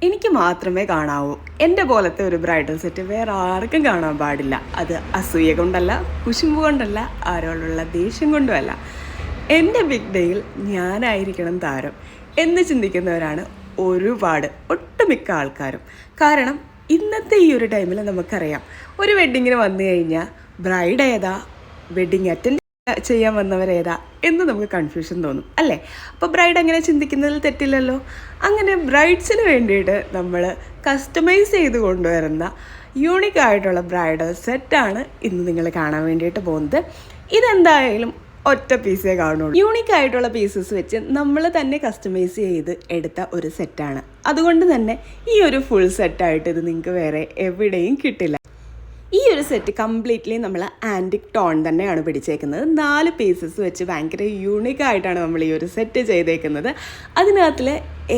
എനിക്ക് മാത്രമേ കാണാവൂ. എൻ്റെ പോലത്തെ ഒരു ബ്രൈഡൽ സെറ്റ് വേറെ ആർക്കും കാണാൻ പാടില്ല. അത് അസൂയ കൊണ്ടല്ല, കുശുമ്പ് കൊണ്ടല്ല, ആരോടുള്ള ദേഷ്യം കൊണ്ടുമല്ല. എൻ്റെ ബിഗ് ഡേയിൽ ഞാനായിരിക്കണം താരം എന്ന് ചിന്തിക്കുന്നവരാണ് ഒരുപാട്, ഒട്ടുമിക്ക ആൾക്കാരും. കാരണം ഇന്നത്തെ ഈ ഒരു ടൈമിൽ നമുക്കറിയാം, ഒരു വെഡ്ഡിങ്ങിന് വന്നു കഴിഞ്ഞാൽ ബ്രൈഡ് ഏതാ, വെഡ്ഡിങ് അറ്റൻഡ് ചെയ്യാൻ വന്നവരേതാ എന്ന് നമുക്ക് കൺഫ്യൂഷൻ തോന്നും അല്ലേ. അപ്പോൾ ബ്രൈഡ് അങ്ങനെ ചിന്തിക്കുന്നതിൽ തെറ്റില്ലല്ലോ. അങ്ങനെ ബ്രൈഡ്സിന് വേണ്ടിയിട്ട് നമ്മൾ കസ്റ്റമൈസ് ചെയ്ത് കൊണ്ടുവരുന്ന യൂണിക് ആയിട്ടുള്ള ബ്രൈഡൽ സെറ്റാണ് ഇന്ന് നിങ്ങൾ കാണാൻ വേണ്ടിയിട്ട് പോകുന്നത്. ഇതെന്തായാലും ഒറ്റ പീസേ കാണുള്ളൂ. യൂണിക് ആയിട്ടുള്ള പീസസ് വെച്ച് നമ്മൾ തന്നെ കസ്റ്റമൈസ് ചെയ്ത് എടുത്ത ഒരു സെറ്റാണ്. അതുകൊണ്ട് തന്നെ ഈ ഒരു ഫുൾ സെറ്റായിട്ട് ഇത് നിങ്ങൾക്ക് വേറെ എവിടെയും കിട്ടില്ല. ഈ ഒരു സെറ്റ് കംപ്ലീറ്റ്ലി നമ്മൾ ആൻറ്റിക് ടോൺ തന്നെയാണ് പിടിച്ചേക്കുന്നത്. 4 പീസസ് വെച്ച് ഭയങ്കര യൂണിക്കായിട്ടാണ് നമ്മൾ ഈ ഒരു സെറ്റ് ചെയ്തേക്കുന്നത്. അതിനകത്തിൽ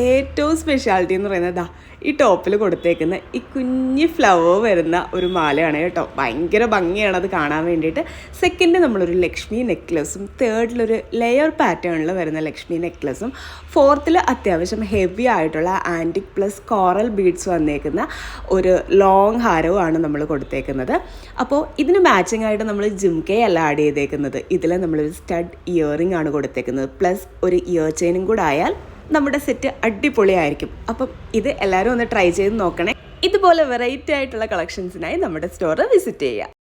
ഏറ്റവും സ്പെഷ്യാലിറ്റി എന്ന് പറയുന്നത് ഈ ടോപ്പിൽ കൊടുത്തേക്കുന്ന ഈ കുഞ്ഞി ഫ്ലവർ വരുന്ന ഒരു മാലയാണ് കേട്ടോ. ഭയങ്കര ഭംഗിയാണ് അത് കാണാൻ വേണ്ടിയിട്ട്. സെക്കൻഡ് നമ്മളൊരു ലക്ഷ്മി നെക്ലസും, തേർഡിലൊരു ലെയർ പാറ്റേണിൽ വരുന്ന ലക്ഷ്മി നെക്ലസും, ഫോർത്തിൽ അത്യാവശ്യം ഹെവി ആയിട്ടുള്ള ആൻറ്റിക് പ്ലസ് കോറൽ ബീഡ്സ് വന്നേക്കുന്ന ഒരു ലോങ് ഹാരവുമാണ് നമ്മൾ കൊടുത്തേക്കുന്നത്. അപ്പോൾ ഇതിന് മാച്ചിങ് ആയിട്ട് നമ്മൾ ജിംകയല്ല ആഡ് ചെയ്തേക്കുന്നത്. ഇതിൽ നമ്മളൊരു സ്റ്റഡ് ഇയറിംഗ് ആണ് കൊടുത്തേക്കുന്നത്. പ്ലസ് ഒരു ഇയർ ചെയിനും കൂടെ ആയാൽ നമ്മുടെ സെറ്റ് അടിപൊളിയായിരിക്കും. അപ്പം ഇത് എല്ലാവരും ഒന്ന് ട്രൈ ചെയ്ത് നോക്കണേ. ഇതുപോലെ വെറൈറ്റി ആയിട്ടുള്ള കളക്ഷൻസിനായി നമ്മുടെ സ്റ്റോർ വിസിറ്റ് ചെയ്യുക.